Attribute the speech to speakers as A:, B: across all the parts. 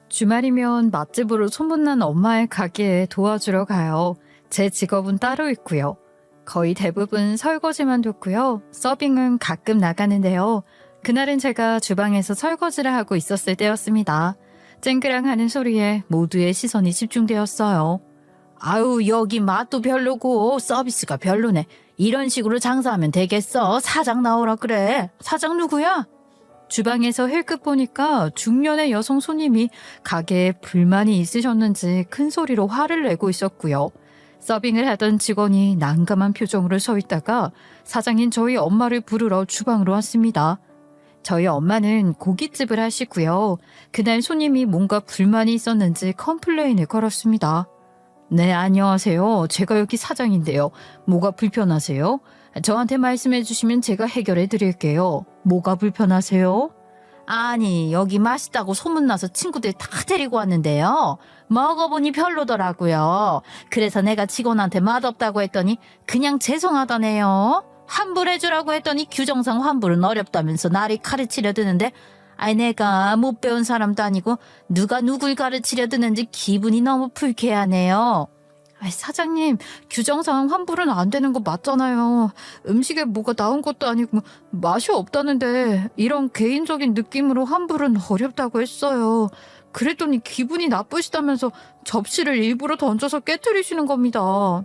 A: 주말이면 맛집으로 소문난 엄마의 가게에 도와주러 가요. 제 직업은 따로 있고요. 거의 대부분 설거지만 돕고요. 서빙은 가끔 나가는데요. 그날은 제가 주방에서 설거지를 하고 있었을 때였습니다. 쨍그랑 하는 소리에 모두의 시선이 집중되었어요. 아유, 여기 맛도 별로고 서비스가 별로네. 이런 식으로 장사하면 되겠어. 사장 나오라 그래. 사장 누구야? 주방에서 힐끗 보니까 중년의 여성 손님이 가게에 불만이 있으셨는지 큰 소리로 화를 내고 있었고요. 서빙을 하던 직원이 난감한 표정으로 서 있다가 사장인 저희 엄마를 부르러 주방으로 왔습니다. 저희 엄마는 고깃집을 하시고요. 그날 손님이 뭔가 불만이 있었는지 컴플레인을 걸었습니다. 네, 안녕하세요. 제가 여기 사장인데요. 뭐가 불편하세요? 저한테 말씀해 주시면 제가 해결해 드릴게요. 뭐가 불편하세요? 아니, 여기 맛있다고 소문나서 친구들 다 데리고 왔는데요. 먹어보니 별로더라고요. 그래서 내가 직원한테 맛없다고 했더니 그냥 죄송하다네요. 환불해주라고 했더니 규정상 환불은 어렵다면서 나를 가르치려 드는데 아이 내가 못 배운 사람도 아니고 누가 누굴 가르치려 드는지 기분이 너무 불쾌하네요. 아이 사장님, 규정상 환불은 안 되는 거 맞잖아요. 음식에 뭐가 나온 것도 아니고 맛이 없다는데 이런 개인적인 느낌으로 환불은 어렵다고 했어요. 그랬더니 기분이 나쁘시다면서 접시를 일부러 던져서 깨트리시는 겁니다.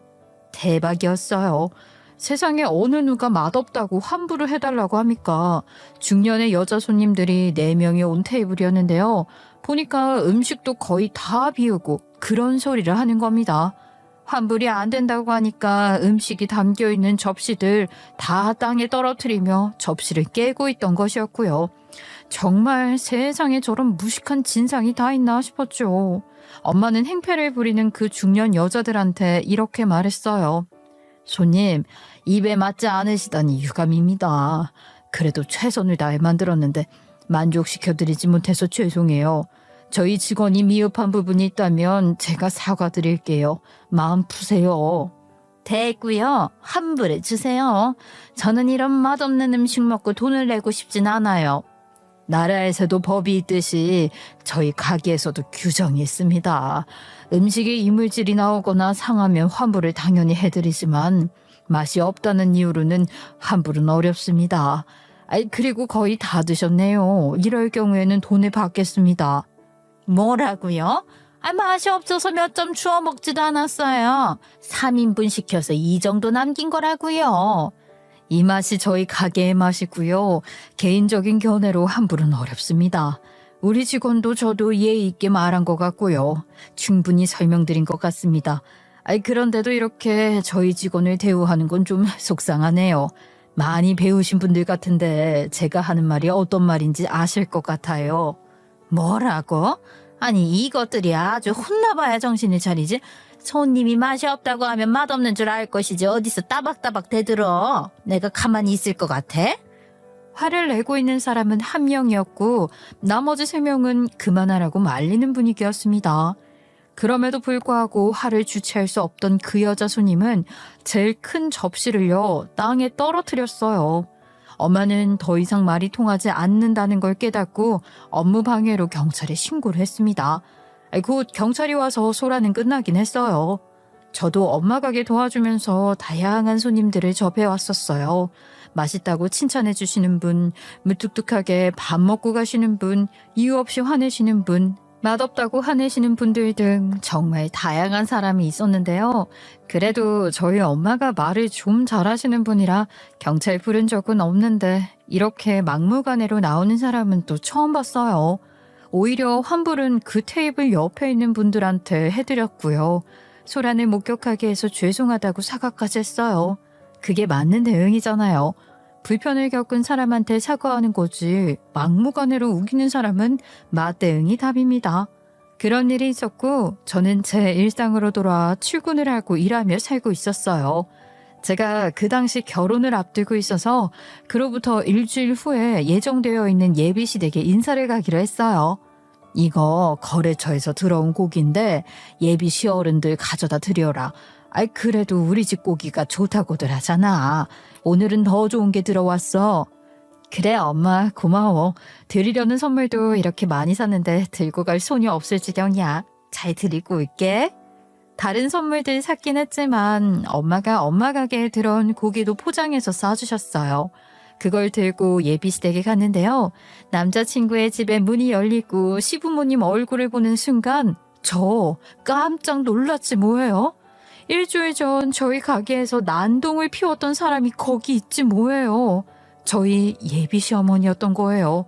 A: 대박이었어요. 세상에 어느 누가 맛없다고 환불을 해달라고 합니까? 중년의 여자 손님들이 4명이 온 테이블이었는데요. 보니까 음식도 거의 다 비우고 그런 소리를 하는 겁니다. 환불이 안 된다고 하니까 음식이 담겨있는 접시들 다 땅에 떨어뜨리며 접시를 깨고 있던 것이었고요. 정말 세상에 저런 무식한 진상이 다 있나 싶었죠. 엄마는 행패를 부리는 그 중년 여자들한테 이렇게 말했어요. 손님, 입에 맞지 않으시다니 유감입니다. 그래도 최선을 다해 만들었는데 만족시켜드리지 못해서 죄송해요. 저희 직원이 미흡한 부분이 있다면 제가 사과드릴게요. 마음 푸세요. 됐고요. 환불해 주세요. 저는 이런 맛없는 음식 먹고 돈을 내고 싶진 않아요. 나라에서도 법이 있듯이 저희 가게에서도 규정이 있습니다. 음식에 이물질이 나오거나 상하면 환불을 당연히 해드리지만 맛이 없다는 이유로는 환불은 어렵습니다. 그리고 거의 다 드셨네요. 이럴 경우에는 돈을 받겠습니다. 뭐라고요? 맛이 없어서 몇 점 주워 먹지도 않았어요. 3인분 시켜서 이 정도 남긴 거라고요. 이 맛이 저희 가게의 맛이고요. 개인적인 견해로 환불은 어렵습니다. 우리 직원도 저도 예의 있게 말한 것 같고요. 충분히 설명드린 것 같습니다. 그런데도 이렇게 저희 직원을 대우하는 건 좀 속상하네요. 많이 배우신 분들 같은데 제가 하는 말이 어떤 말인지 아실 것 같아요. 뭐라고? 아니 이것들이 아주 혼나봐야 정신을 차리지. 손님이 맛이 없다고 하면 맛없는 줄 알 것이지 어디서 따박따박 대들어. 내가 가만히 있을 것 같아? 화를 내고 있는 사람은 1명이었고 나머지 3명은 그만하라고 말리는 분위기였습니다. 그럼에도 불구하고 화를 주체할 수 없던 그 여자 손님은 제일 큰 접시를요 땅에 떨어뜨렸어요. 엄마는 더 이상 말이 통하지 않는다는 걸 깨닫고 업무 방해로 경찰에 신고를 했습니다. 곧 경찰이 와서 소란은 끝나긴 했어요. 저도 엄마 가게 도와주면서 다양한 손님들을 접해왔었어요. 맛있다고 칭찬해 주시는 분, 무뚝뚝하게 밥 먹고 가시는 분, 이유 없이 화내시는 분, 맛없다고 화내시는 분들 등 정말 다양한 사람이 있었는데요. 그래도 저희 엄마가 말을 좀 잘하시는 분이라 경찰 부른 적은 없는데 이렇게 막무가내로 나오는 사람은 또 처음 봤어요. 오히려 환불은 그 테이블 옆에 있는 분들한테 해드렸고요. 소란을 목격하게 해서 죄송하다고 사과까지 했어요. 그게 맞는 대응이잖아요. 불편을 겪은 사람한테 사과하는 거지 막무가내로 우기는 사람은 맞대응이 답입니다. 그런 일이 있었고 저는 제 일상으로 돌아와 출근을 하고 일하며 살고 있었어요. 제가 그 당시 결혼을 앞두고 있어서 그로부터 일주일 후에 예정되어 있는 예비시댁에 인사를 가기로 했어요. 이거 거래처에서 들어온 고기인데 예비 시어른들 가져다 드려라. 그래도 우리 집 고기가 좋다고들 하잖아. 오늘은 더 좋은 게 들어왔어. 그래, 엄마, 고마워. 드리려는 선물도 이렇게 많이 샀는데 들고 갈 손이 없을 지경이야. 잘 드리고 올게. 다른 선물들 샀긴 했지만 엄마가 엄마 가게에 들어온 고기도 포장해서 싸주셨어요. 그걸 들고 예비시댁에 갔는데요. 남자친구의 집에 문이 열리고 시부모님 얼굴을 보는 순간 저 깜짝 놀랐지 뭐예요. 일주일 전 저희 가게에서 난동을 피웠던 사람이 거기 있지 뭐예요. 저희 예비 시어머니였던 거예요.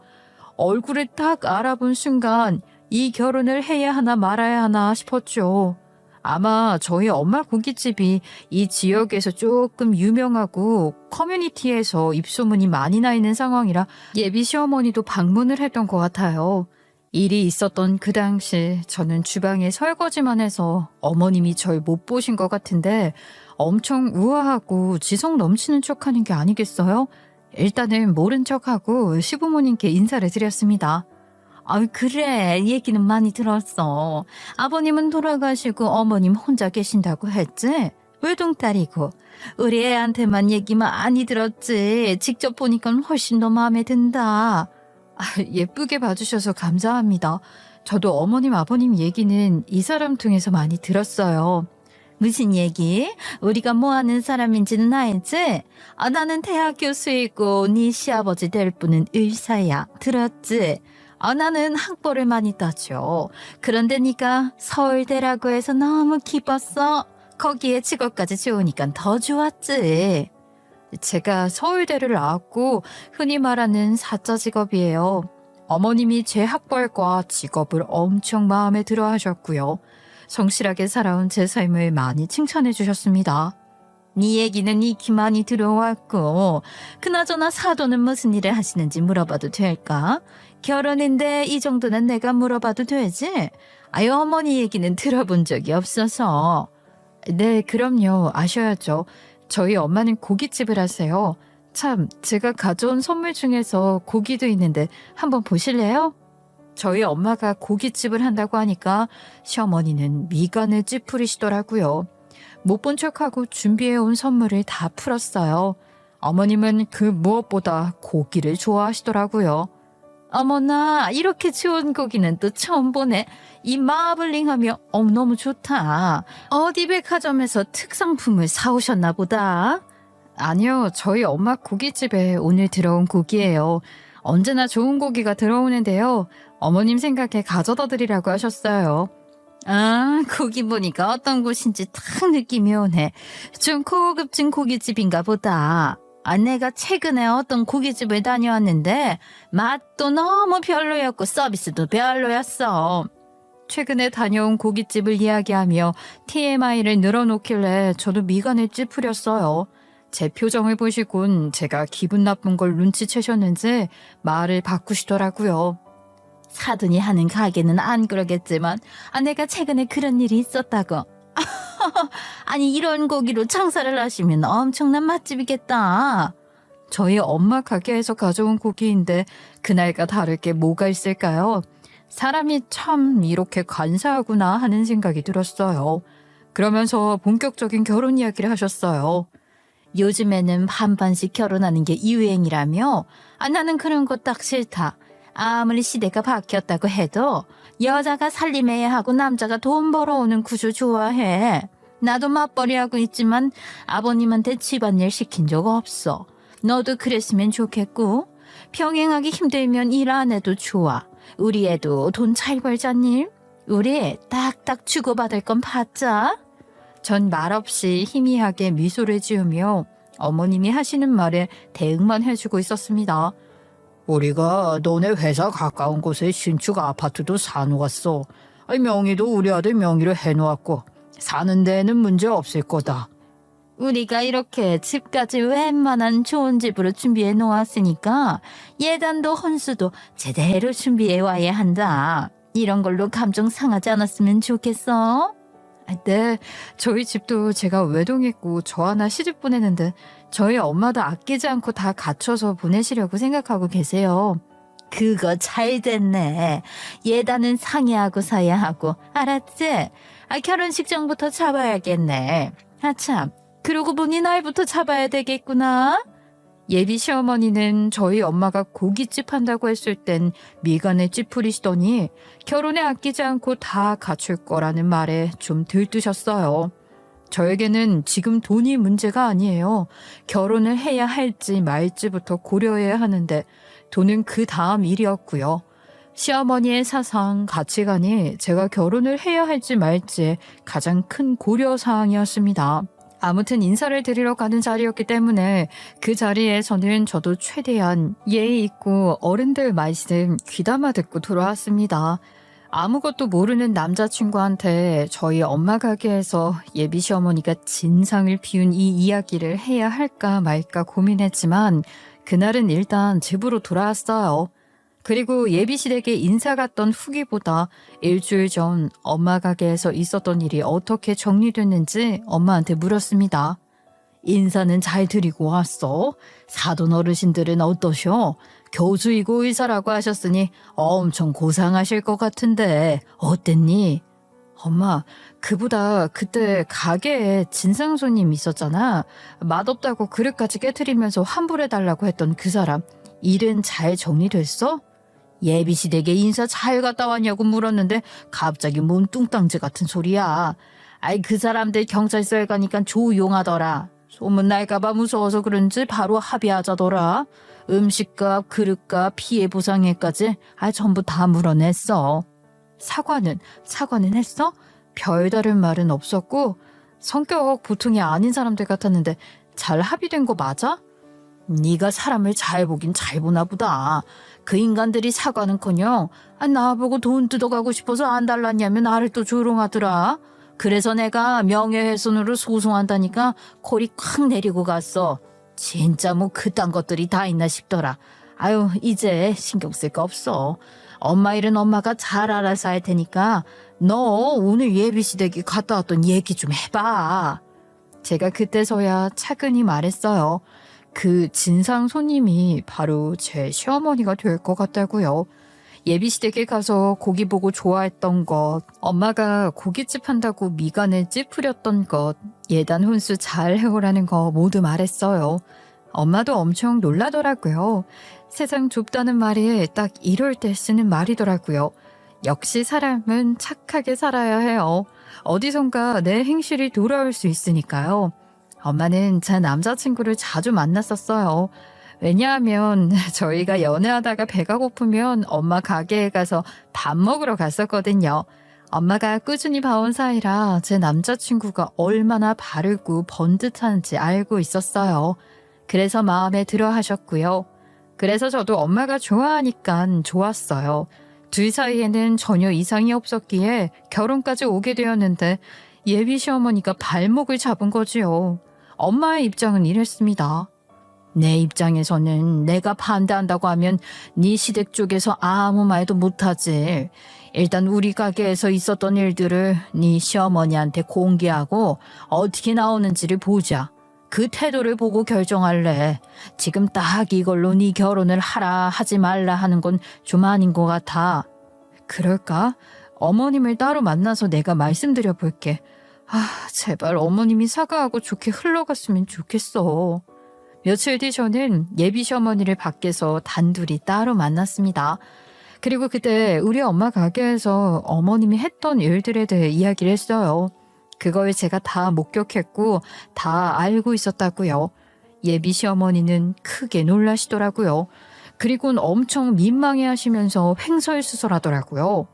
A: 얼굴을 딱 알아본 순간 이 결혼을 해야 하나 말아야 하나 싶었죠. 아마 저희 엄마 고깃집이 이 지역에서 조금 유명하고 커뮤니티에서 입소문이 많이 나 있는 상황이라 예비 시어머니도 방문을 했던 것 같아요. 일이 있었던 그 당시 저는 주방에 설거지만 해서 어머님이 절 못 보신 것 같은데 엄청 우아하고 지성 넘치는 척하는 게 아니겠어요? 일단은 모른 척하고 시부모님께 인사를 드렸습니다. 그래. 얘기는 많이 들었어. 아버님은 돌아가시고 어머님 혼자 계신다고 했지? 외동딸이고. 우리 애한테만 얘기 많이 들었지. 직접 보니까 훨씬 더 마음에 든다. 예쁘게 봐주셔서 감사합니다. 저도 어머님 아버님 얘기는 이 사람 통해서 많이 들었어요. 무슨 얘기? 우리가 뭐 하는 사람인지는 알지? 나는 대학 교수이고 네 시아버지 될 분은 의사야. 들었지? 나는 학벌을 많이 따죠. 그런데 네가 서울대라고 해서 너무 기뻤어. 거기에 직업까지 좋으니까 더 좋았지. 제가 서울대를 나왔고 흔히 말하는 사자 직업이에요. 어머님이 제 학벌과 직업을 엄청 마음에 들어 하셨고요. 성실하게 살아온 제 삶을 많이 칭찬해 주셨습니다. 네 얘기는 익히 많이 들어왔고 그나저나 사돈은 무슨 일을 하시는지 물어봐도 될까? 결혼인데 이 정도는 내가 물어봐도 되지? 어머니 얘기는 들어본 적이 없어서. 네, 그럼요. 아셔야죠. 저희 엄마는 고깃집을 하세요. 참, 제가 가져온 선물 중에서 고기도 있는데 한번 보실래요? 저희 엄마가 고깃집을 한다고 하니까 시어머니는 미간을 찌푸리시더라고요. 못 본 척하고 준비해온 선물을 다 풀었어요. 어머님은 그 무엇보다 고기를 좋아하시더라고요. 어머나, 이렇게 좋은 고기는 또 처음 보네. 이 마블링하며 너무 좋다. 어디 백화점에서 특상품을 사오셨나 보다. 아니요, 저희 엄마 고깃집에 오늘 들어온 고기예요. 언제나 좋은 고기가 들어오는데요. 어머님 생각에 가져다 드리라고 하셨어요. 고기 보니까 어떤 곳인지 딱 느낌이 오네. 좀 고급진 고깃집인가 보다. 내가 최근에 어떤 고깃집을 다녀왔는데 맛도 너무 별로였고 서비스도 별로였어. 최근에 다녀온 고깃집을 이야기하며 TMI를 늘어놓길래 저도 미간을 찌푸렸어요. 제 표정을 보시곤 제가 기분 나쁜 걸 눈치채셨는지 말을 바꾸시더라고요. 사돈이 하는 가게는 안 그러겠지만 내가 최근에 그런 일이 있었다고. 아니 이런 고기로 장사를 하시면 엄청난 맛집이겠다. 저희 엄마 가게에서 가져온 고기인데 그날과 다를 게 뭐가 있을까요? 사람이 참 이렇게 간사하구나 하는 생각이 들었어요. 그러면서 본격적인 결혼 이야기를 하셨어요. 요즘에는 반반씩 결혼하는 게 유행이라며? 나는 그런 거 딱 싫다. 아무리 시대가 바뀌었다고 해도 여자가 살림해야 하고 남자가 돈 벌어오는 구조 좋아해. 나도 맞벌이하고 있지만 아버님한테 집안일 시킨 적 없어. 너도 그랬으면 좋겠고. 병행하기 힘들면 일 안 해도 좋아. 우리 애도 돈 잘 벌자님. 우리 딱딱 주고받을 건 받자. 전 말없이 희미하게 미소를 지으며 어머님이 하시는 말에 대응만 해주고 있었습니다. 우리가 너네 회사 가까운 곳에 신축 아파트도 사놓았어. 명의도 우리 아들 명의로 해놓았고 사는 데에는 문제 없을 거다. 우리가 이렇게 집까지 웬만한 좋은 집으로 준비해 놓았으니까 예단도 혼수도 제대로 준비해 와야 한다. 이런 걸로 감정 상하지 않았으면 좋겠어. 네, 저희 집도 제가 외동했고 저 하나 시집 보내는데 저희 엄마도 아끼지 않고 다 갖춰서 보내시려고 생각하고 계세요. 그거 잘 됐네. 예단은 상의하고 사야 하고 알았지? 결혼식 전부터 잡아야겠네. 참, 그러고 보니 날부터 잡아야 되겠구나. 예비 시어머니는 저희 엄마가 고깃집 한다고 했을 땐 미간에 찌푸리시더니 결혼에 아끼지 않고 다 갖출 거라는 말에 좀 들뜨셨어요. 저에게는 지금 돈이 문제가 아니에요. 결혼을 해야 할지 말지부터 고려해야 하는데 돈은 그 다음 일이었고요. 시어머니의 사상, 가치관이 제가 결혼을 해야 할지 말지의 가장 큰 고려사항이었습니다. 아무튼 인사를 드리러 가는 자리였기 때문에 그 자리에서는 저도 최대한 예의 있고 어른들 말씀 귀담아 듣고 돌아왔습니다. 아무것도 모르는 남자친구한테 저희 엄마 가게에서 예비 시어머니가 진상을 피운 이 이야기를 해야 할까 말까 고민했지만 그날은 일단 집으로 돌아왔어요. 그리고 예비 시댁에 인사 갔던 후기보다 일주일 전 엄마 가게에서 있었던 일이 어떻게 정리됐는지 엄마한테 물었습니다. 인사는 잘 드리고 왔어? 사돈 어르신들은 어떠셔? 교수이고 의사라고 하셨으니 엄청 고상하실 것 같은데 어땠니? 엄마, 그보다 그때 가게에 진상 손님 있었잖아. 맛없다고 그릇까지 깨트리면서 환불해달라고 했던 그 사람. 일은 잘 정리됐어? 예비시댁에 인사 잘 갔다 왔냐고 물었는데 갑자기 뭔 뚱땅지 같은 소리야. 아이 그 사람들 경찰서에 가니까 조용하더라. 소문날까봐 무서워서 그런지 바로 합의하자더라. 음식값, 그릇값, 피해 보상액까지 전부 다 물어냈어. 사과는 했어? 별다른 말은 없었고 성격 보통이 아닌 사람들 같았는데 잘 합의된 거 맞아? 네가 사람을 잘 보긴 잘 보나 보다. 그 인간들이 사과는커녕 나보고 돈 뜯어가고 싶어서 안 달랐냐면 나를 또 조롱하더라. 그래서 내가 명예훼손으로 소송한다니까 코리 콱 내리고 갔어. 진짜 뭐 그딴 것들이 다 있나 싶더라. 아유 이제 신경 쓸 거 없어. 엄마 일은 엄마가 잘 알아서 할 테니까 너 오늘 예비시댁에 갔다 왔던 얘기 좀 해봐. 제가 그때서야 차근히 말했어요. 그 진상 손님이 바로 제 시어머니가 될 것 같다고요. 예비시댁에 가서 고기 보고 좋아했던 것, 엄마가 고깃집 한다고 미간을 찌푸렸던 것, 예단 혼수 잘 해오라는 거 모두 말했어요. 엄마도 엄청 놀라더라고요. 세상 좁다는 말이 딱 이럴 때 쓰는 말이더라고요. 역시 사람은 착하게 살아야 해요. 어디선가 내 행실이 돌아올 수 있으니까요. 엄마는 제 남자친구를 자주 만났었어요. 왜냐하면 저희가 연애하다가 배가 고프면 엄마 가게에 가서 밥 먹으러 갔었거든요. 엄마가 꾸준히 봐온 사이라 제 남자친구가 얼마나 바르고 번듯한지 알고 있었어요. 그래서 마음에 들어 하셨고요. 그래서 저도 엄마가 좋아하니까 좋았어요. 둘 사이에는 전혀 이상이 없었기에 결혼까지 오게 되었는데 예비 시어머니가 발목을 잡은 거지요. 엄마의 입장은 이랬습니다. 내 입장에서는 내가 반대한다고 하면 네 시댁 쪽에서 아무 말도 못하지. 일단 우리 가게에서 있었던 일들을 네 시어머니한테 공개하고 어떻게 나오는지를 보자. 그 태도를 보고 결정할래. 지금 딱 이걸로 네 결혼을 하라 하지 말라 하는 건 좀 아닌 것 같아. 그럴까? 어머님을 따로 만나서 내가 말씀드려 볼게. 제발 어머님이 사과하고 좋게 흘러갔으면 좋겠어. 며칠 뒤 저는 예비 시어머니를 밖에서 단둘이 따로 만났습니다. 그리고 그때 우리 엄마 가게에서 어머님이 했던 일들에 대해 이야기를 했어요. 그걸 제가 다 목격했고 다 알고 있었다고요. 예비 시어머니는 크게 놀라시더라고요. 그리고는 엄청 민망해 하시면서 횡설수설하더라고요.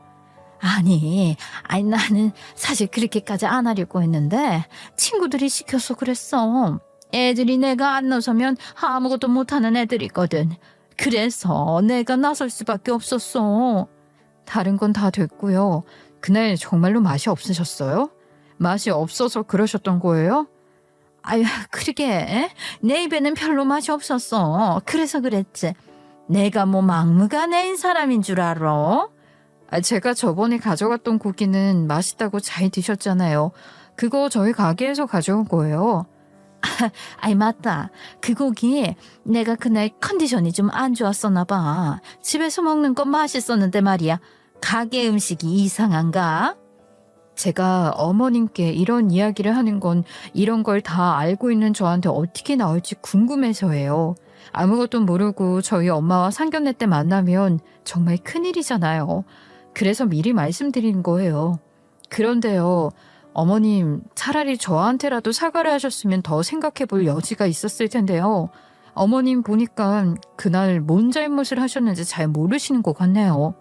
A: 아니 나는 사실 그렇게까지 안 하려고 했는데 친구들이 시켜서 그랬어. 애들이 내가 안 나서면 아무것도 못하는 애들이거든. 그래서 내가 나설 수밖에 없었어. 다른 건 다 됐고요. 그날 정말로 맛이 없으셨어요? 맛이 없어서 그러셨던 거예요? 아유 그러게 내 입에는 별로 맛이 없었어. 그래서 그랬지. 내가 뭐 막무가내인 사람인 줄 알아? 제가 저번에 가져갔던 고기는 맛있다고 잘 드셨잖아요. 그거 저희 가게에서 가져온 거예요. 맞다. 그 고기 내가 그날 컨디션이 좀 안 좋았었나 봐. 집에서 먹는 건 맛있었는데 말이야. 가게 음식이 이상한가? 제가 어머님께 이런 이야기를 하는 건 이런 걸 다 알고 있는 저한테 어떻게 나올지 궁금해서예요. 아무것도 모르고 저희 엄마와 상견례 때 만나면 정말 큰일이잖아요. 그래서 미리 말씀드린 거예요. 그런데요, 어머님, 차라리 저한테라도 사과를 하셨으면 더 생각해 볼 여지가 있었을 텐데요. 어머님 보니까 그날 뭔 잘못을 하셨는지 잘 모르시는 것 같네요.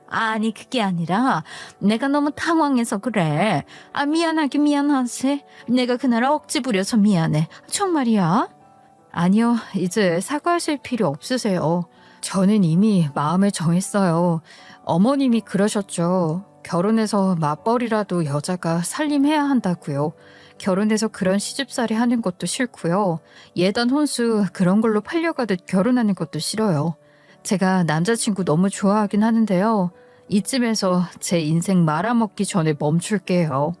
A: 아니, 그게 아니라 내가 너무 당황해서 그래. 미안하긴 미안하지. 내가 그날 억지 부려서 미안해. 정말이야? 아니요, 이제 사과하실 필요 없으세요. 저는 이미 마음을 정했어요. 어머님이 그러셨죠. 결혼해서 맞벌이라도 여자가 살림해야 한다고요. 결혼해서 그런 시집살이 하는 것도 싫고요. 예단 혼수 그런 걸로 팔려가듯 결혼하는 것도 싫어요. 제가 남자친구 너무 좋아하긴 하는데요. 이쯤에서 제 인생 말아먹기 전에 멈출게요.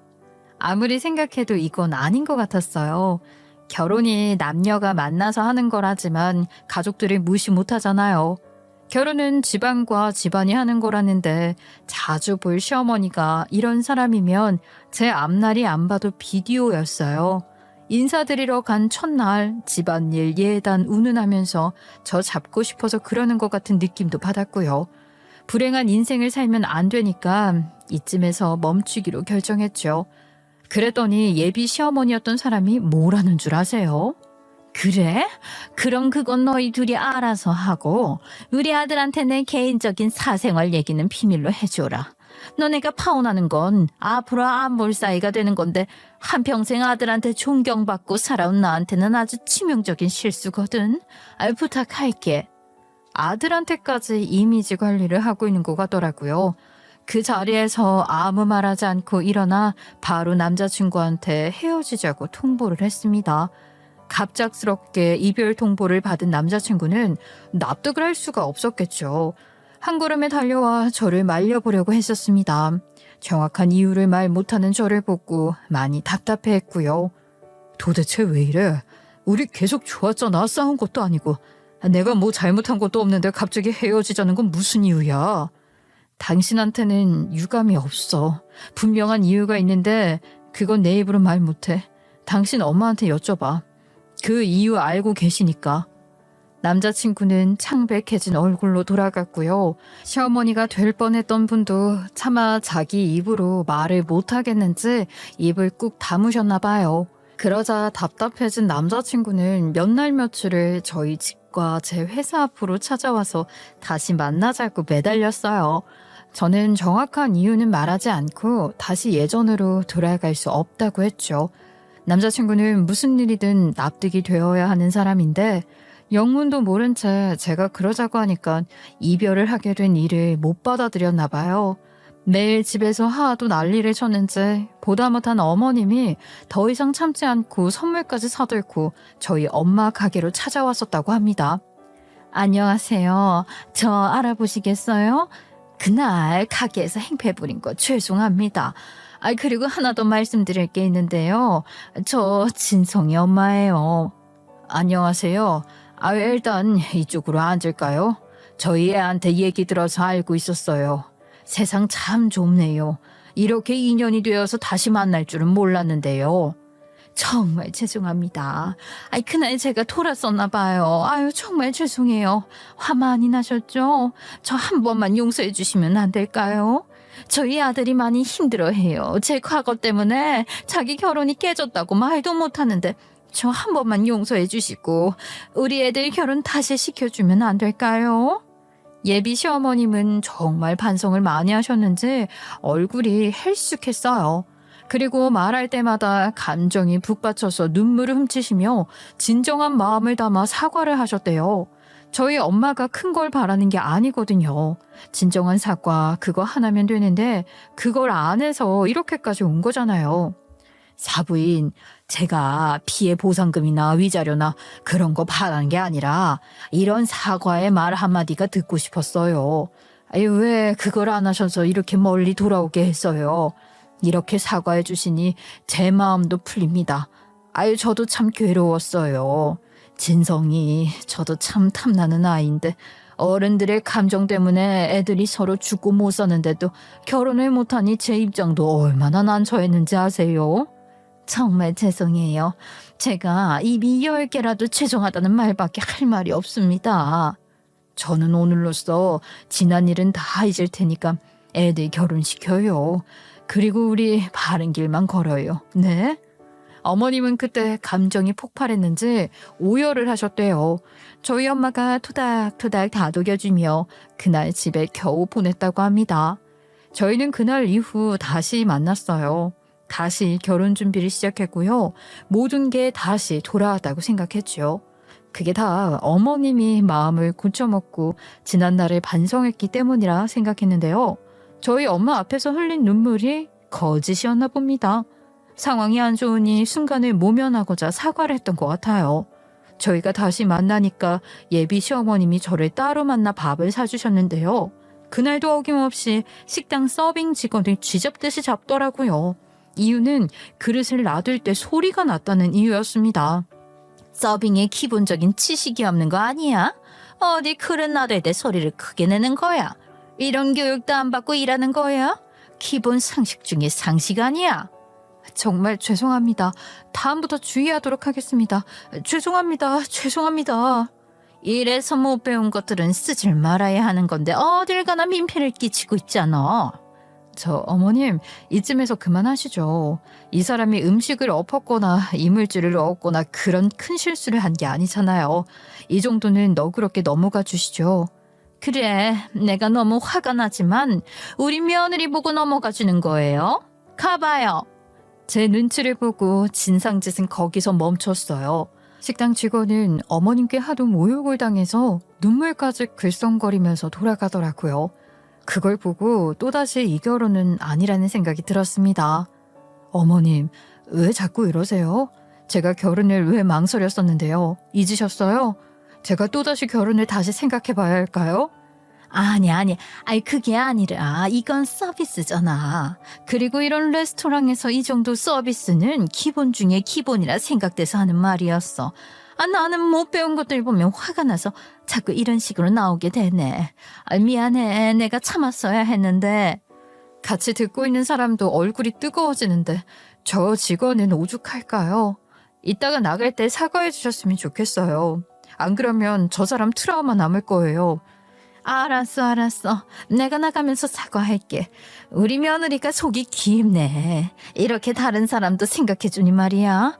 A: 아무리 생각해도 이건 아닌 것 같았어요. 결혼이 남녀가 만나서 하는 거라지만 가족들이 무시 못하잖아요. 결혼은 집안과 집안이 하는 거라는데 자주 볼 시어머니가 이런 사람이면 제 앞날이 안 봐도 비디오였어요. 인사드리러 간 첫날 집안일 예단 운운하면서 저 잡고 싶어서 그러는 것 같은 느낌도 받았고요. 불행한 인생을 살면 안 되니까 이쯤에서 멈추기로 결정했죠. 그랬더니 예비 시어머니였던 사람이 뭐라는 줄 아세요? 그래? 그럼 그건 너희 둘이 알아서 하고 우리 아들한테 내 개인적인 사생활 얘기는 비밀로 해줘라. 너네가 파혼하는 건 앞으로 안 볼 사이가 되는 건데 한평생 아들한테 존경받고 살아온 나한테는 아주 치명적인 실수거든. 부탁할게. 아들한테까지 이미지 관리를 하고 있는 것 같더라고요. 그 자리에서 아무 말하지 않고 일어나 바로 남자친구한테 헤어지자고 통보를 했습니다. 갑작스럽게 이별 통보를 받은 남자친구는 납득을 할 수가 없었겠죠. 한 걸음에 달려와 저를 말려보려고 했었습니다. 정확한 이유를 말 못하는 저를 보고 많이 답답해했고요. 도대체 왜 이래? 우리 계속 좋았잖아. 싸운 것도 아니고. 내가 뭐 잘못한 것도 없는데 갑자기 헤어지자는 건 무슨 이유야? 당신한테는 유감이 없어. 분명한 이유가 있는데 그건 내 입으로 말 못해. 당신 엄마한테 여쭤봐. 그 이유 알고 계시니까. 남자친구는 창백해진 얼굴로 돌아갔고요. 시어머니가 될 뻔했던 분도 차마 자기 입으로 말을 못하겠는지 입을 꾹 다무셨나 봐요. 그러자 답답해진 남자친구는 몇 날 며칠을 저희 집과 제 회사 앞으로 찾아와서 다시 만나자고 매달렸어요. 저는 정확한 이유는 말하지 않고 다시 예전으로 돌아갈 수 없다고 했죠. 남자친구는 무슨 일이든 납득이 되어야 하는 사람인데 영문도 모른 채 제가 그러자고 하니까 이별을 하게 된 일을 못 받아들였나 봐요. 매일 집에서 하도 난리를 쳤는지 보다 못한 어머님이 더 이상 참지 않고 선물까지 사들고 저희 엄마 가게로 찾아왔었다고 합니다. 안녕하세요. 저 알아보시겠어요? 그날 가게에서 행패 부린 거 죄송합니다. 그리고 하나 더 말씀드릴 게 있는데요. 저 진성이 엄마예요. 안녕하세요. 일단 이쪽으로 앉을까요? 저희 애한테 얘기 들어서 알고 있었어요. 세상 참 좁네요. 이렇게 인연이 되어서 다시 만날 줄은 몰랐는데요. 정말 죄송합니다. 그날 제가 돌았었나 봐요. 정말 죄송해요. 화 많이 나셨죠? 저 한 번만 용서해 주시면 안 될까요? 저희 아들이 많이 힘들어해요. 제 과거 때문에 자기 결혼이 깨졌다고 말도 못하는데 저 한 번만 용서해 주시고 우리 애들 결혼 다시 시켜주면 안 될까요? 예비 시어머님은 정말 반성을 많이 하셨는지 얼굴이 헬쑥했어요. 그리고 말할 때마다 감정이 북받쳐서 눈물을 훔치시며 진정한 마음을 담아 사과를 하셨대요. 저희 엄마가 큰 걸 바라는 게 아니거든요. 진정한 사과 그거 하나면 되는데 그걸 안 해서 이렇게까지 온 거잖아요. 사부인, 제가 피해 보상금이나 위자료나 그런 거 바라는 게 아니라 이런 사과의 말 한마디가 듣고 싶었어요. 왜 그걸 안 하셔서 이렇게 멀리 돌아오게 했어요. 이렇게 사과해 주시니 제 마음도 풀립니다. 저도 참 괴로웠어요. 진성이 저도 참 탐나는 아이인데 어른들의 감정 때문에 애들이 서로 죽고 못 사는데도 결혼을 못하니 제 입장도 얼마나 난처했는지 아세요? 정말 죄송해요. 제가 입이 10개라도 죄송하다는 말밖에 할 말이 없습니다. 저는 오늘로써 지난 일은 다 잊을 테니까 애들 결혼시켜요. 그리고 우리 바른 길만 걸어요. 네? 어머님은 그때 감정이 폭발했는지 오열을 하셨대요. 저희 엄마가 토닥토닥 다독여주며 그날 집에 겨우 보냈다고 합니다. 저희는 그날 이후 다시 만났어요. 다시 결혼 준비를 시작했고요. 모든 게 다시 돌아왔다고 생각했죠. 그게 다 어머님이 마음을 고쳐먹고 지난날을 반성했기 때문이라 생각했는데요. 저희 엄마 앞에서 흘린 눈물이 거짓이었나 봅니다. 상황이 안 좋으니 순간을 모면하고자 사과를 했던 것 같아요. 저희가 다시 만나니까 예비 시어머님이 저를 따로 만나 밥을 사주셨는데요. 그날도 어김없이 식당 서빙 직원을 쥐잡듯이 잡더라고요. 이유는 그릇을 놔둘 때 소리가 났다는 이유였습니다. 서빙에 기본적인 지식이 없는 거 아니야? 어디 그릇 놔둘 때 소리를 크게 내는 거야? 이런 교육도 안 받고 일하는 거야? 기본 상식 중에 상식 아니야? 정말 죄송합니다. 다음부터 주의하도록 하겠습니다. 죄송합니다. 이래서 못 배운 것들은 쓰질 말아야 하는 건데 어딜 가나 민폐를 끼치고 있잖아. 저 어머님, 이쯤에서 그만하시죠. 이 사람이 음식을 엎었거나 이물질을 얻거나 그런 큰 실수를 한 게 아니잖아요. 이 정도는 너그럽게 넘어가 주시죠. 그래, 내가 너무 화가 나지만 우리 며느리 보고 넘어가 주는 거예요. 가봐요. 제 눈치를 보고 진상짓은 거기서 멈췄어요. 식당 직원은 어머님께 하도 모욕을 당해서 눈물까지 글썽거리면서 돌아가더라고요. 그걸 보고 또다시 이 결혼은 아니라는 생각이 들었습니다. 어머님, 왜 자꾸 이러세요? 제가 결혼을 왜 망설였었는데요? 잊으셨어요? 제가 또다시 결혼을 다시 생각해봐야 할까요? 아니, 그게 아니라 이건 서비스잖아. 그리고 이런 레스토랑에서 이 정도 서비스는 기본 중에 기본이라 생각돼서 하는 말이었어. 나는 못 배운 것들 보면 화가 나서 자꾸 이런 식으로 나오게 되네. 미안해, 내가 참았어야 했는데. 같이 듣고 있는 사람도 얼굴이 뜨거워지는데 저 직원은 오죽할까요? 이따가 나갈 때 사과해 주셨으면 좋겠어요. 안 그러면 저 사람 트라우마 남을 거예요. 알았어. 내가 나가면서 사과할게. 우리 며느리가 속이 깊네. 이렇게 다른 사람도 생각해주니 말이야.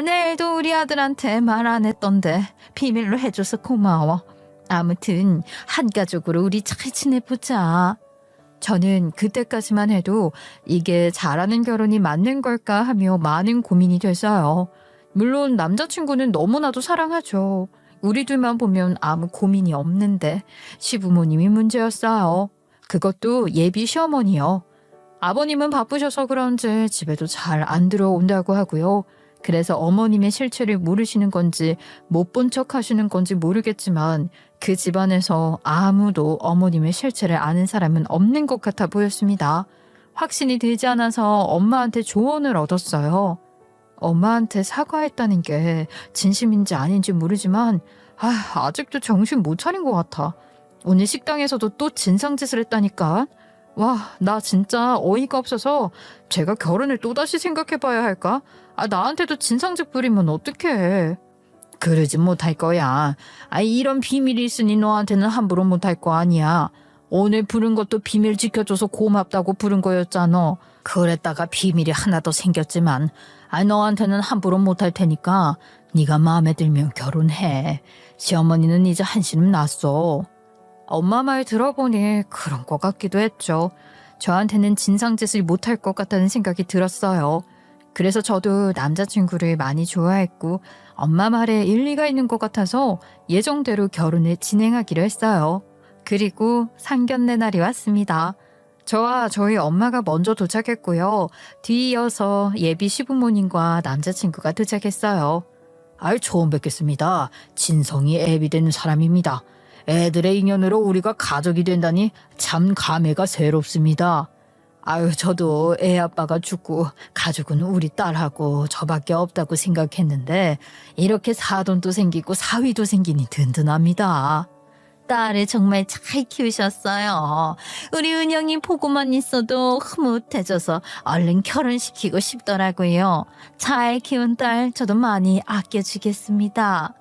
A: 내일도 우리 아들한테 말 안 했던데 비밀로 해줘서 고마워. 아무튼 한 가족으로 우리 잘 지내보자. 저는 그때까지만 해도 이게 잘하는 결혼이 맞는 걸까 하며 많은 고민이 됐어요. 물론 남자친구는 너무나도 사랑하죠. 우리 둘만 보면 아무 고민이 없는데 시부모님이 문제였어요. 그것도 예비 시어머니요. 아버님은 바쁘셔서 그런지 집에도 잘 안 들어온다고 하고요. 그래서 어머님의 실체를 모르시는 건지 못 본 척 하시는 건지 모르겠지만 그 집안에서 아무도 어머님의 실체를 아는 사람은 없는 것 같아 보였습니다. 확신이 들지 않아서 엄마한테 조언을 얻었어요. 엄마한테 사과했다는 게 진심인지 아닌지 모르지만 아직도 정신 못 차린 것 같아. 오늘 식당에서도 또 진상짓을 했다니까. 와, 나 진짜 어이가 없어서 제가 결혼을 또다시 생각해봐야 할까? 나한테도 진상짓 부리면 어떡해. 그러지 못할 거야. 이런 비밀이 있으니 너한테는 함부로 못할 거 아니야. 오늘 부른 것도 비밀 지켜줘서 고맙다고 부른 거였잖아. 그랬다가 비밀이 하나 더 생겼지만 너한테는 함부로 못할 테니까 네가 마음에 들면 결혼해. 시어머니는 이제 한시름 났어. 엄마 말 들어보니 그런 것 같기도 했죠. 저한테는 진상짓을 못할 것 같다는 생각이 들었어요. 그래서 저도 남자친구를 많이 좋아했고 엄마 말에 일리가 있는 것 같아서 예정대로 결혼을 진행하기로 했어요. 그리고 상견례 날이 왔습니다. 저와 저희 엄마가 먼저 도착했고요. 뒤이어서 예비 시부모님과 남자친구가 도착했어요. 처음 뵙겠습니다. 진성이 애비 되는 사람입니다. 애들의 인연으로 우리가 가족이 된다니 참 감회가 새롭습니다. 저도 애 아빠가 죽고 가족은 우리 딸하고 저밖에 없다고 생각했는데 이렇게 사돈도 생기고 사위도 생기니 든든합니다.
B: 딸을 정말 잘 키우셨어요. 우리 은영이 보고만 있어도 흐뭇해져서 얼른 결혼시키고 싶더라고요. 잘 키운 딸 저도 많이 아껴주겠습니다.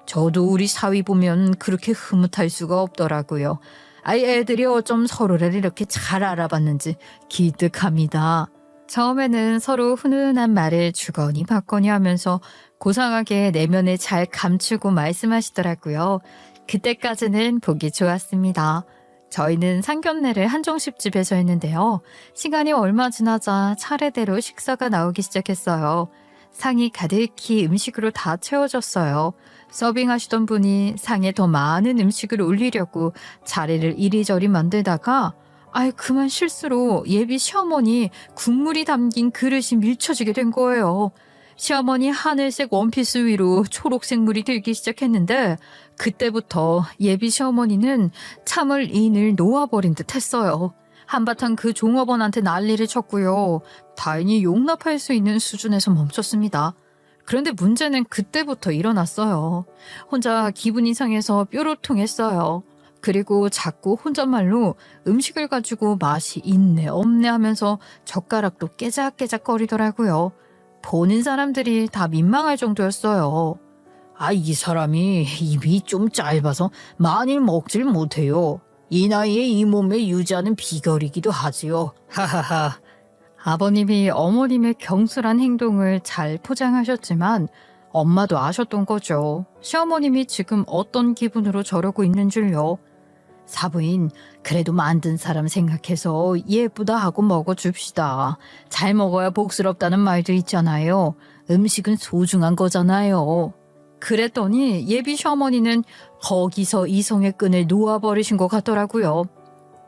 A: 저도 우리 사위 보면 그렇게 흐뭇할 수가 없더라고요. 애들이 어쩜 서로를 이렇게 잘 알아봤는지 기특합니다. 처음에는 서로 훈훈한 말을 주거니 받거니 하면서 고상하게 내면을 잘 감추고 말씀하시더라고요. 그때까지는 보기 좋았습니다. 저희는 상견례를 한정식집에서 했는데요. 시간이 얼마 지나자 차례대로 식사가 나오기 시작했어요. 상이 가득히 음식으로 다 채워졌어요. 서빙하시던 분이 상에 더 많은 음식을 올리려고 자리를 이리저리 만들다가 그만 실수로 예비 시어머니 국물이 담긴 그릇이 밀쳐지게 된 거예요. 시어머니 하늘색 원피스 위로 초록색 물이 들기 시작했는데 그때부터 예비 시어머니는 참을 인을 놓아버린 듯 했어요. 한바탕 그 종업원한테 난리를 쳤고요. 다행히 용납할 수 있는 수준에서 멈췄습니다. 그런데 문제는 그때부터 일어났어요. 혼자 기분이 상해서 뾰로통했어요. 그리고 자꾸 혼잣말로 음식을 가지고 맛이 있네 없네 하면서 젓가락도 깨작깨작 거리더라고요. 보는 사람들이 다 민망할 정도였어요. 이 사람이 입이 좀 짧아서 많이 먹질 못해요. 이 나이에 이 몸매 유지하는 비결이기도 하지요. 하하하. 아버님이 어머님의 경솔한 행동을 잘 포장하셨지만 엄마도 아셨던 거죠. 시어머님이 지금 어떤 기분으로 저러고 있는 줄요. 사부인, 그래도 만든 사람 생각해서 예쁘다 하고 먹어줍시다. 잘 먹어야 복스럽다는 말도 있잖아요. 음식은 소중한 거잖아요. 그랬더니 예비 시어머니는 거기서 이성의 끈을 놓아버리신 것 같더라고요.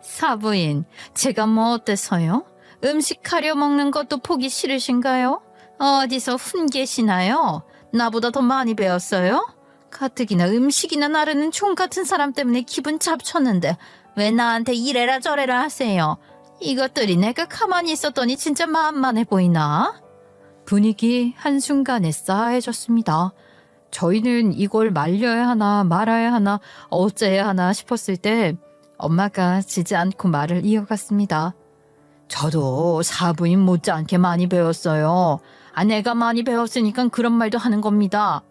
A: 사부인, 제가 뭐 어때서요? 음식 가려 먹는 것도 보기 싫으신가요? 어디서 훈계시나요? 나보다 더 많이 배웠어요? 가뜩이나 음식이나 나르는 종 같은 사람 때문에 기분 잡쳤는데 왜 나한테 이래라 저래라 하세요? 이것들이 내가 가만히 있었더니 진짜 만만해 보이나? 분위기 한순간에 싸해졌습니다. 저희는 이걸 말려야 하나 말아야 하나 어째야 하나 싶었을 때 엄마가 지지 않고 말을 이어갔습니다. 저도 사부인 못지않게 많이 배웠어요. 내가 많이 배웠으니까 그런 말도 하는 겁니다.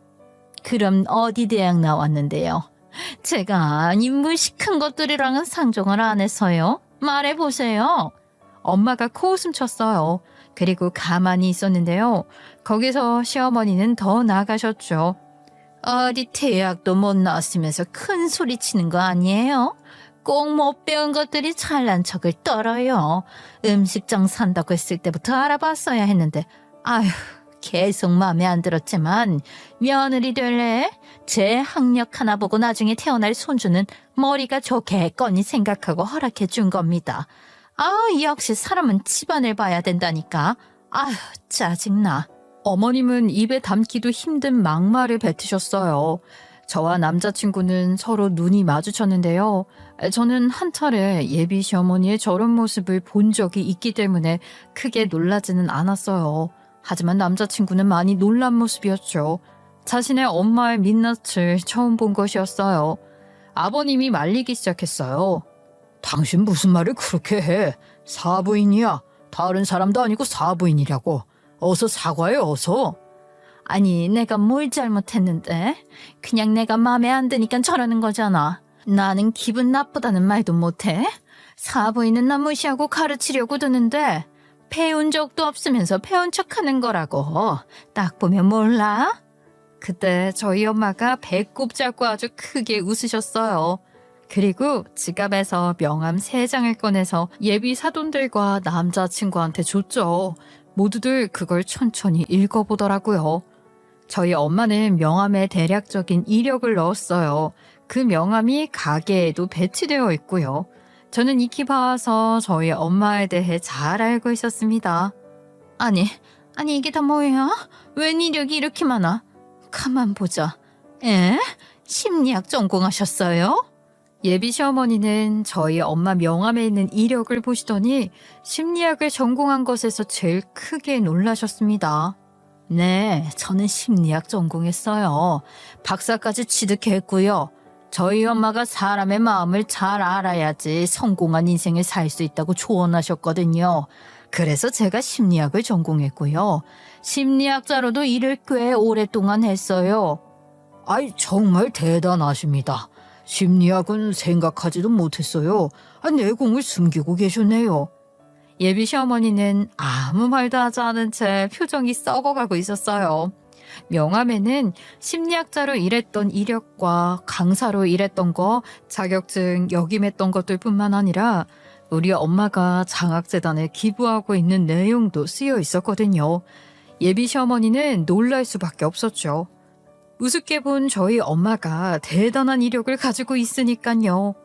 A: 그럼 어디 대학 나왔는데요? 제가 이 무식한 것들이랑은 상종을 안 해서요. 말해보세요. 엄마가 코웃음 쳤어요. 그리고 가만히 있었는데요. 거기서 시어머니는 더 나가셨죠. 어디 대학도 못 나왔으면서 큰 소리 치는 거 아니에요? 꼭 못 배운 것들이 잘난 척을 떨어요. 음식점 산다고 했을 때부터 알아봤어야 했는데 계속 마음에 안 들었지만 며느리 될래? 제 학력 하나 보고 나중에 태어날 손주는 머리가 좋겠거니 생각하고 허락해 준 겁니다. 역시 사람은 집안을 봐야 된다니까. 짜증나. 어머님은 입에 담기도 힘든 막말을 뱉으셨어요. 저와 남자친구는 서로 눈이 마주쳤는데요. 저는 한 차례 예비 시어머니의 저런 모습을 본 적이 있기 때문에 크게 놀라지는 않았어요. 하지만 남자친구는 많이 놀란 모습이었죠. 자신의 엄마의 민낯을 처음 본 것이었어요. 아버님이 말리기 시작했어요. 당신 무슨 말을 그렇게 해? 사부인이야. 다른 사람도 아니고 사부인이라고. 어서 사과해 어서. 내가 뭘 잘못했는데? 그냥 내가 마음에 안 드니까 저러는 거잖아. 나는 기분 나쁘다는 말도 못해? 사부인은 나 무시하고 가르치려고 드는데 배운 적도 없으면서 배운 척하는 거라고. 딱 보면 몰라? 그때 저희 엄마가 배꼽 잡고 아주 크게 웃으셨어요. 그리고 지갑에서 명함 3장을 꺼내서 예비 사돈들과 남자친구한테 줬죠. 모두들 그걸 천천히 읽어보더라고요. 저희 엄마는 명함에 대략적인 이력을 넣었어요. 그 명함이 가게에도 배치되어 있고요. 저는 익히 봐서 저희 엄마에 대해 잘 알고 있었습니다. 아니 이게 다 뭐야? 웬 이력이 이렇게 많아? 가만 보자. 심리학 전공하셨어요? 예비 시어머니는 저희 엄마 명함에 있는 이력을 보시더니 심리학을 전공한 것에서 제일 크게 놀라셨습니다. 네, 저는 심리학 전공했어요. 박사까지 취득했고요.
B: 저희 엄마가 사람의 마음을 잘 알아야지 성공한 인생을 살 수 있다고 조언하셨거든요. 그래서 제가 심리학을 전공했고요. 심리학자로도 일을 꽤 오랫동안 했어요. 아이, 정말 대단하십니다. 심리학은 생각하지도 못했어요. 내공을 숨기고 계셨네요. 예비 시어머니는 아무 말도 하지 않은 채 표정이 썩어가고 있었어요. 명함에는 심리학자로 일했던 이력과 강사로 일했던 거, 자격증 역임했던 것들 뿐만 아니라 우리 엄마가 장학재단에 기부하고 있는 내용도 쓰여 있었거든요. 예비 시어머니는 놀랄 수밖에 없었죠. 우습게 본 저희 엄마가 대단한 이력을 가지고 있으니까요.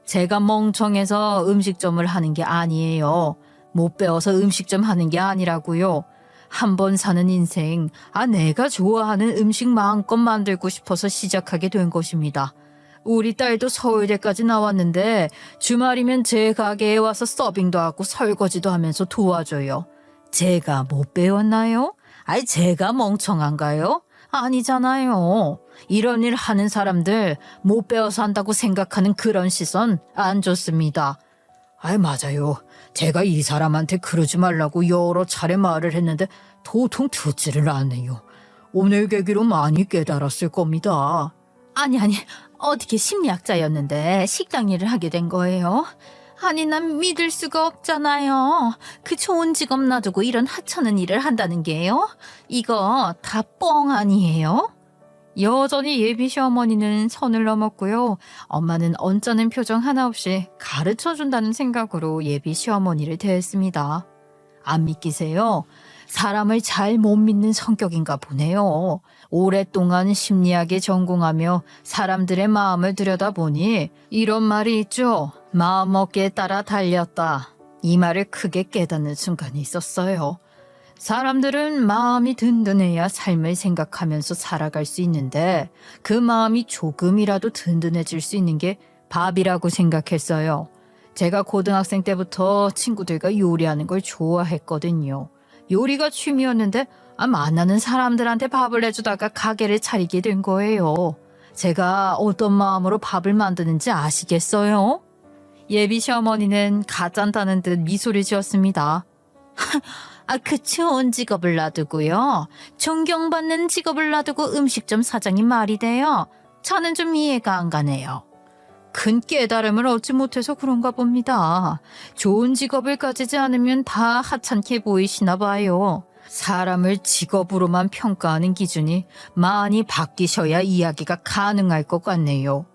B: 제가 멍청해서 음식점을 하는 게 아니에요. 못 배워서 음식점 하는 게 아니라고요. 한 번 사는 인생, 내가 좋아하는 음식 마음껏 만들고 싶어서 시작하게 된 것입니다. 우리 딸도 서울대까지 나왔는데 주말이면 제 가게에 와서 서빙도 하고 설거지도 하면서 도와줘요. 제가 못 배웠나요? 제가 멍청한가요? 아니잖아요. 이런 일 하는 사람들 못 배워서 한다고 생각하는 그런 시선 안 좋습니다. 맞아요. 제가 이 사람한테 그러지 말라고 여러 차례 말을 했는데 도통 듣지를 않네요. 오늘 계기로 많이 깨달았을 겁니다. 아니, 어떻게 심리학자였는데 식당 일을 하게 된 거예요? 난 믿을 수가 없잖아요. 그 좋은 직업 놔두고 이런 하찮은 일을 한다는 게요? 이거 다 뻥 아니에요? 여전히 예비 시어머니는 선을 넘었고요. 엄마는 언짢은 표정 하나 없이 가르쳐준다는 생각으로 예비 시어머니를 대했습니다. 안 믿기세요? 사람을 잘 못 믿는 성격인가 보네요. 오랫동안 심리학에 전공하며 사람들의 마음을 들여다보니 이런 말이 있죠. 마음먹기에 따라 달렸다. 이 말을 크게 깨닫는 순간이 있었어요. 사람들은 마음이 든든해야 삶을 생각하면서 살아갈 수 있는데 그 마음이 조금이라도 든든해질 수 있는 게 밥이라고 생각했어요. 제가 고등학생 때부터 친구들과 요리하는 걸 좋아했거든요. 요리가 취미였는데 만나는 사람들한테 밥을 해주다가 가게를 차리게 된 거예요. 제가 어떤 마음으로 밥을 만드는지 아시겠어요? 예비 시어머니는 가짠다는 듯 미소를 지었습니다. 그 좋은 직업을 놔두고요. 존경받는 직업을 놔두고 음식점 사장이 말이 돼요. 저는 좀 이해가 안 가네요. 큰 깨달음을 얻지 못해서 그런가 봅니다. 좋은 직업을 가지지 않으면 다 하찮게 보이시나 봐요. 사람을 직업으로만 평가하는 기준이 많이 바뀌셔야 이야기가 가능할 것 같네요.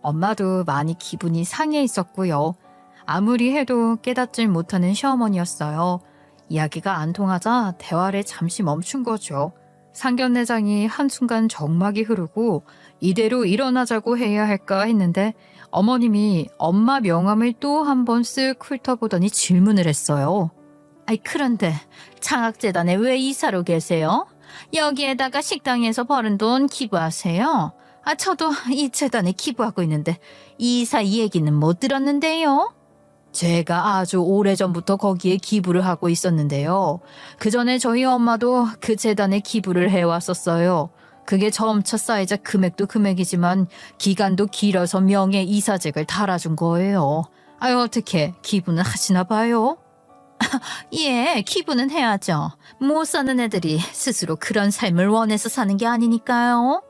B: 엄마도 많이 기분이 상해 있었고요. 아무리 해도 깨닫질 못하는 시어머니였어요. 이야기가 안 통하자 대화를 잠시 멈춘 거죠. 상견례장이 한순간 정막이 흐르고 이대로 일어나자고 해야 할까 했는데 어머님이 엄마 명함을 또 한 번 쓱 훑어보더니 질문을 했어요. 그런데 장학재단에 왜 이사로 계세요? 여기에다가 식당에서 버는 돈 기부하세요? 저도 이 재단에 기부하고 있는데 이사 이 얘기는 못 들었는데요. 제가 아주 오래전부터 거기에 기부를 하고 있었는데요. 그 전에 저희 엄마도 그 재단에 기부를 해왔었어요. 그게 점차 쌓이자 금액도 금액이지만 기간도 길어서 명예 이사직을 달아준 거예요. 어떻게 기부는 하시나 봐요? 예, 기부는 해야죠. 못 사는 애들이 스스로 그런 삶을 원해서 사는 게 아니니까요.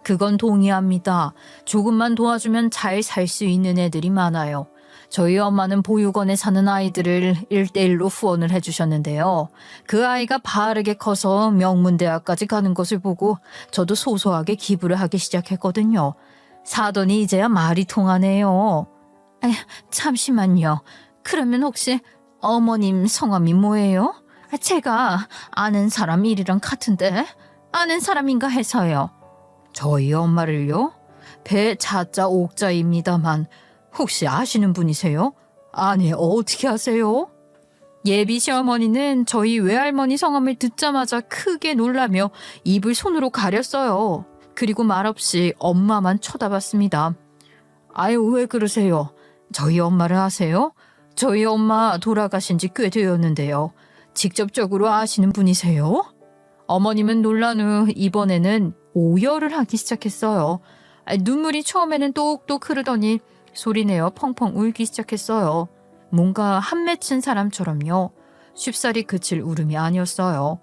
B: 그건 동의합니다. 조금만 도와주면 잘 살 수 있는 애들이 많아요. 저희 엄마는 보육원에 사는 아이들을 1대1로 후원을 해주셨는데요. 그 아이가 바르게 커서 명문대학까지 가는 것을 보고 저도 소소하게 기부를 하기 시작했거든요. 사더니 이제야 말이 통하네요. 잠시만요. 그러면 혹시 어머님 성함이 뭐예요? 제가 아는 사람 이름이랑 같은데 아는 사람인가 해서요. 저희 엄마를요? 배 자자 옥자입니다만 혹시 아시는 분이세요? 아니, 어떻게 아세요? 예비 시어머니는 저희 외할머니 성함을 듣자마자 크게 놀라며 입을 손으로 가렸어요. 그리고 말없이 엄마만 쳐다봤습니다. 왜 그러세요? 저희 엄마를 아세요? 저희 엄마 돌아가신 지 꽤 되었는데요. 직접적으로 아시는 분이세요? 어머님은 놀란 후 이번에는 오열을 하기 시작했어요.
A: 눈물이 처음에는 똑똑 흐르더니 소리내어 펑펑 울기 시작했어요. 뭔가 한 맺힌 사람처럼요. 쉽사리 그칠 울음이 아니었어요.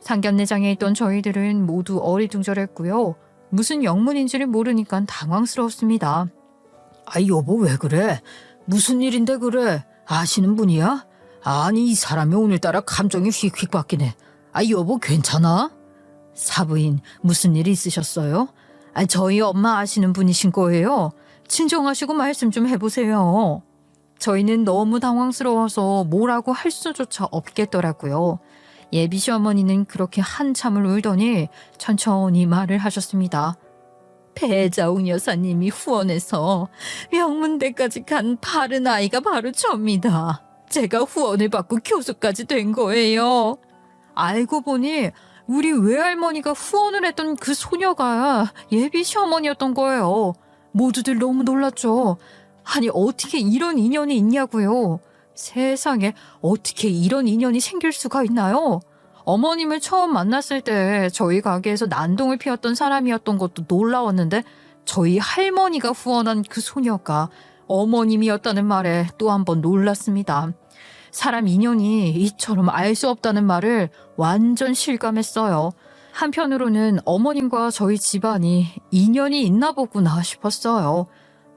A: 상견례장에 있던 저희들은 모두 어리둥절했고요. 무슨 영문인지를 모르니까 당황스러웠습니다. 여보 왜 그래? 무슨 일인데 그래? 아시는 분이야? 아니 이 사람이 오늘따라 감정이 휙휙 바뀌네. 여보 괜찮아? 사부인 무슨 일이 있으셨어요? 저희 엄마 아시는 분이신 거예요. 진정하시고 말씀 좀 해보세요. 저희는 너무 당황스러워서 뭐라고 할 수조차 없겠더라고요. 예비 시어머니는 그렇게 한참을 울더니 천천히 말을 하셨습니다. 배자웅 여사님이 후원해서 명문대까지 간 바른 아이가 바로 접니다. 제가 후원을 받고 교수까지 된 거예요. 알고 보니 우리 외할머니가 후원을 했던 그 소녀가 예비 시어머니였던 거예요. 모두들 너무 놀랐죠. 아니 어떻게 이런 인연이 있냐고요. 세상에 어떻게 이런 인연이 생길 수가 있나요? 어머님을 처음 만났을 때 저희 가게에서 난동을 피웠던 사람이었던 것도 놀라웠는데 저희 할머니가 후원한 그 소녀가 어머님이었다는 말에 또 한 번 놀랐습니다. 사람 인연이 이처럼 알 수 없다는 말을 완전 실감했어요. 한편으로는 어머님과 저희 집안이 인연이 있나 보구나 싶었어요.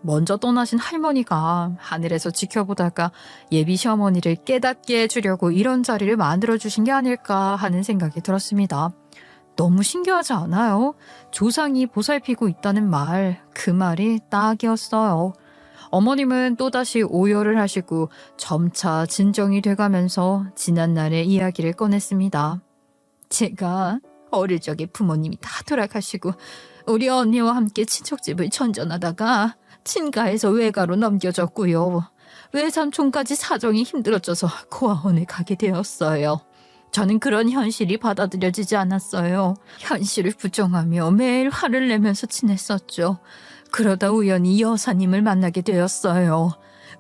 A: 먼저 떠나신 할머니가 하늘에서 지켜보다가 예비 시어머니를 깨닫게 해주려고 이런 자리를 만들어주신 게 아닐까 하는 생각이 들었습니다. 너무 신기하지 않아요? 조상이 보살피고 있다는 말, 그 말이 딱이었어요. 어머님은 또다시 오열을 하시고 점차 진정이 돼가면서 지난날의 이야기를 꺼냈습니다. 제가 어릴 적에 부모님이 다 돌아가시고 우리 언니와 함께 친척집을 전전하다가 친가에서 외가로 넘겨졌고요. 외삼촌까지 사정이 힘들어져서 고아원에 가게 되었어요. 저는 그런 현실이 받아들여지지 않았어요. 현실을 부정하며 매일 화를 내면서 지냈었죠. 그러다 우연히 여사님을 만나게 되었어요.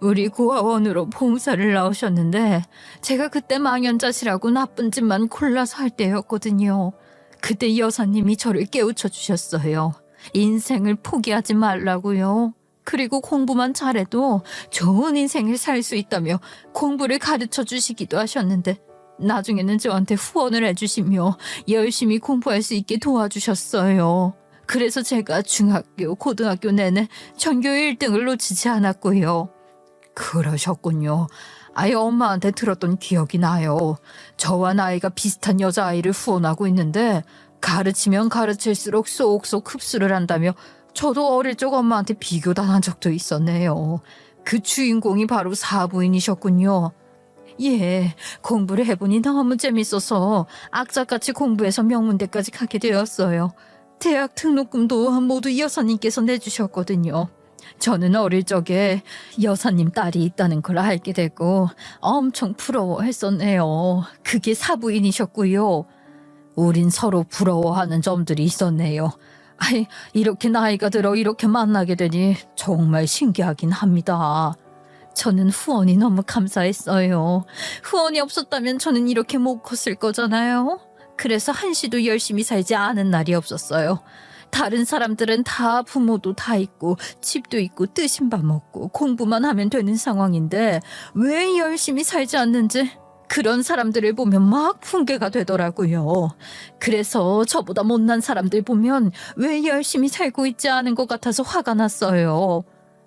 A: 우리 고아원으로 봉사를 나오셨는데 제가 그때 망연자실하고 나쁜 짓만 골라서 할 때였거든요. 그때 여사님이 저를 깨우쳐 주셨어요. 인생을 포기하지 말라고요. 그리고 공부만 잘해도 좋은 인생을 살 수 있다며 공부를 가르쳐 주시기도 하셨는데 나중에는 저한테 후원을 해주시며 열심히 공부할 수 있게 도와주셨어요. 그래서 제가 중학교, 고등학교 내내 전교 1등을 놓치지 않았고요. 그러셨군요. 아예 엄마한테 들었던 기억이 나요. 저와 나이가 비슷한 여자아이를 후원하고 있는데 가르치면 가르칠수록 쏙쏙 흡수를 한다며 저도 어릴 적 엄마한테 비교당한 적도 있었네요. 그 주인공이 바로 사부인이셨군요. 예, 공부를 해보니 너무 재밌어서 악착같이 공부해서 명문대까지 가게 되었어요. 대학 등록금도 모두 여사님께서 내주셨거든요. 저는 어릴 적에 여사님 딸이 있다는 걸 알게 되고 엄청 부러워했었네요. 그게 사부인이셨고요. 우린 서로 부러워하는 점들이 있었네요. 이렇게 나이가 들어 이렇게 만나게 되니 정말 신기하긴 합니다. 저는 후원이 너무 감사했어요. 후원이 없었다면 저는 이렇게 못 컸을 거잖아요. 그래서 한시도 열심히 살지 않은 날이 없었어요. 다른 사람들은 다 부모도 다 있고 집도 있고 뜨신 밥 먹고 공부만 하면 되는 상황인데 왜 열심히 살지 않는지 그런 사람들을 보면 막 붕괴가 되더라고요. 그래서 저보다 못난 사람들 보면 왜 열심히 살고 있지 않은 것 같아서 화가 났어요.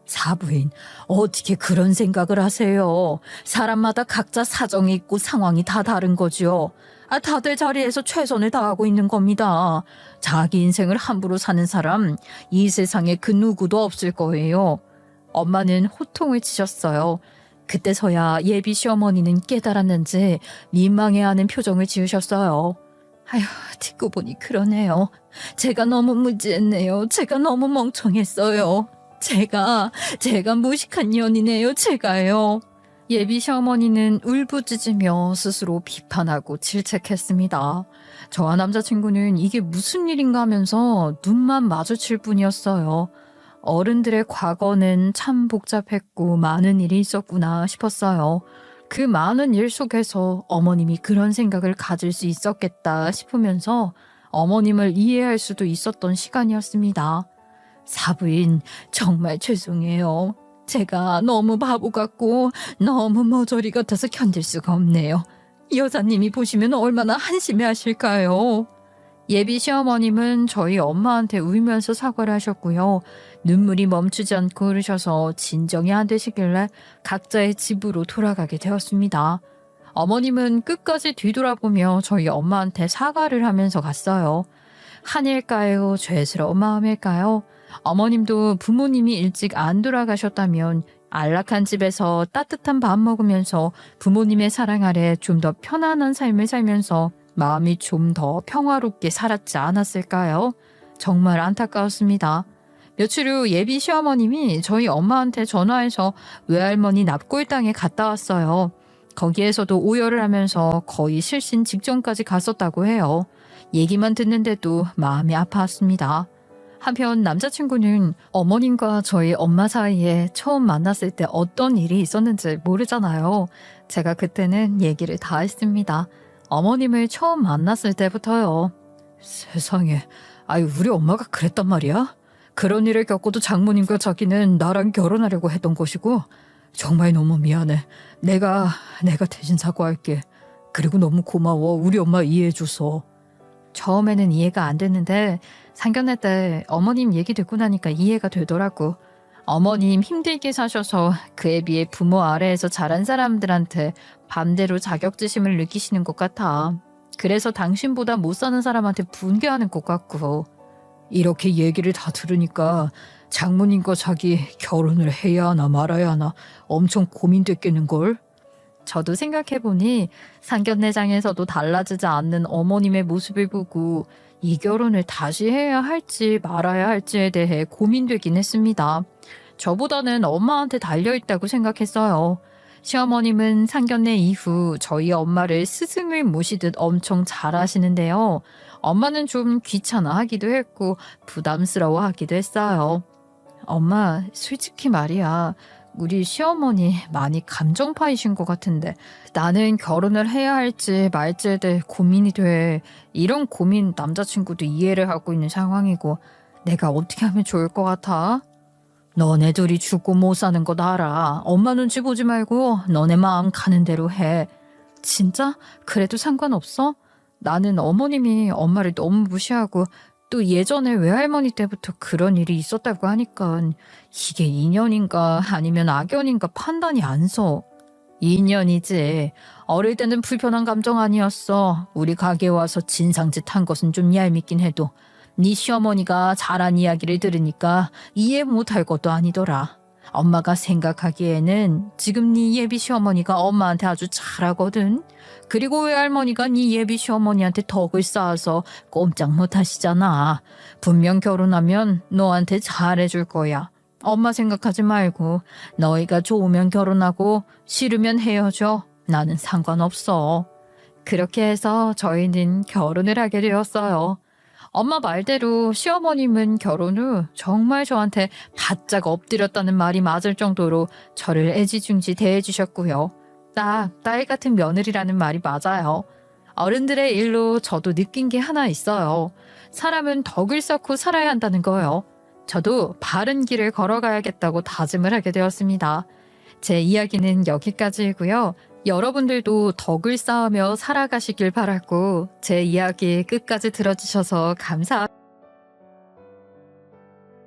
A: 사부인, 어떻게 그런 생각을 하세요? 사람마다 각자 사정이 있고 상황이 다 다른 거죠. 다들 자리에서 최선을 다하고 있는 겁니다. 자기 인생을 함부로 사는 사람, 이 세상에 그 누구도 없을 거예요. 엄마는 호통을 치셨어요. 그때서야 예비 시어머니는 깨달았는지 민망해하는 표정을 지으셨어요. 듣고 보니 그러네요. 제가 너무 무지했네요. 제가 너무 멍청했어요. 제가 무식한 년이네요. 제가요. 예비 시어머니는 울부짖으며 스스로 비판하고 질책했습니다. 저와 남자친구는 이게 무슨 일인가 하면서 눈만 마주칠 뿐이었어요. 어른들의 과거는 참 복잡했고 많은 일이 있었구나 싶었어요. 그 많은 일 속에서 어머님이 그런 생각을 가질 수 있었겠다 싶으면서 어머님을 이해할 수도 있었던 시간이었습니다.
B: 사부인, 정말 죄송해요. 제가 너무 바보 같고 너무 머저리 같아서 견딜 수가 없네요. 여사님이 보시면 얼마나 한심해 하실까요?
A: 예비 시어머님은 저희 엄마한테 울면서 사과를 하셨고요. 눈물이 멈추지 않고 흐르셔서 진정이 안 되시길래 각자의 집으로 돌아가게 되었습니다. 어머님은 끝까지 뒤돌아보며 저희 엄마한테 사과를 하면서 갔어요. 한일까요? 죄스러운 마음일까요? 어머님도 부모님이 일찍 안 돌아가셨다면 안락한 집에서 따뜻한 밥 먹으면서 부모님의 사랑 아래 좀 더 편안한 삶을 살면서 마음이 좀 더 평화롭게 살았지 않았을까요? 정말 안타까웠습니다. 며칠 후 예비 시어머님이 저희 엄마한테 전화해서 외할머니 납골당에 갔다 왔어요. 거기에서도 오열을 하면서 거의 실신 직전까지 갔었다고 해요. 얘기만 듣는데도 마음이 아파왔습니다. 한편 남자친구는 어머님과 저희 엄마 사이에 처음 만났을 때 어떤 일이 있었는지 모르잖아요. 제가 그때는 얘기를 다 했습니다. 어머님을 처음 만났을 때부터요. 세상에, 아유 우리 엄마가 그랬단 말이야? 그런 일을 겪고도 장모님과 자기는 나랑 결혼하려고 했던 것이고 정말 너무 미안해. 내가 대신 사과할게. 그리고 너무 고마워. 우리 엄마 이해해줘서. 처음에는 이해가 안 됐는데 상견례 때 어머님 얘기 듣고 나니까 이해가 되더라고. 어머님 힘들게 사셔서 그에 비해 부모 아래에서 자란 사람들한테 반대로 자격지심을 느끼시는 것 같아. 그래서 당신보다 못 사는 사람한테 분개하는 것 같고. 이렇게 얘기를 다 들으니까 장모님과 자기 결혼을 해야 하나 말아야 하나 엄청 고민됐겠는걸? 저도 생각해보니 상견례장에서도 달라지지 않는 어머님의 모습을 보고 이 결혼을 다시 해야 할지 말아야 할지에 대해 고민되긴 했습니다. 저보다는 엄마한테 달려있다고 생각했어요. 시어머님은 상견례 이후 저희 엄마를 스승을 모시듯 엄청 잘하시는데요. 엄마는 좀 귀찮아하기도 했고 부담스러워하기도 했어요. 엄마, 솔직히 말이야. 우리 시어머니 많이 감정파이신 것 같은데 나는 결혼을 해야 할지 말지에 대해 고민이 돼. 이런 고민 남자친구도 이해를 하고 있는 상황이고 내가 어떻게 하면 좋을 것 같아? 너네 둘이 죽고 못 사는 거 알아. 엄마 눈치 보지 말고 너네 마음 가는 대로 해. 진짜? 그래도 상관없어? 나는 어머님이 엄마를 너무 무시하고 또 예전에 외할머니 때부터 그런 일이 있었다고 하니까 이게 인연인가 아니면 악연인가 판단이 안 서. 인연이지. 어릴 때는 불편한 감정 아니었어. 우리 가게에 와서 진상짓 한 것은 좀 얄밉긴 해도 네 시어머니가 잘한 이야기를 들으니까 이해 못할 것도 아니더라. 엄마가 생각하기에는 지금 네 예비 시어머니가 엄마한테 아주 잘하거든. 그리고 외할머니가 네 예비 시어머니한테 덕을 쌓아서 꼼짝 못하시잖아. 분명 결혼하면 너한테 잘해줄 거야. 엄마 생각하지 말고 너희가 좋으면 결혼하고 싫으면 헤어져. 나는 상관없어. 그렇게 해서 저희는 결혼을 하게 되었어요. 엄마 말대로 시어머님은 결혼 후 정말 저한테 바짝 엎드렸다는 말이 맞을 정도로 저를 애지중지 대해주셨고요. 딱 딸 같은 며느리라는 말이 맞아요. 어른들의 일로 저도 느낀 게 하나 있어요. 사람은 덕을 쌓고 살아야 한다는 거요. 저도 바른 길을 걸어가야겠다고 다짐을 하게 되었습니다. 제 이야기는 여기까지이고요. 여러분들도 덕을 쌓으며 살아가시길 바라고 제 이야기 끝까지 들어주셔서 감사합니다.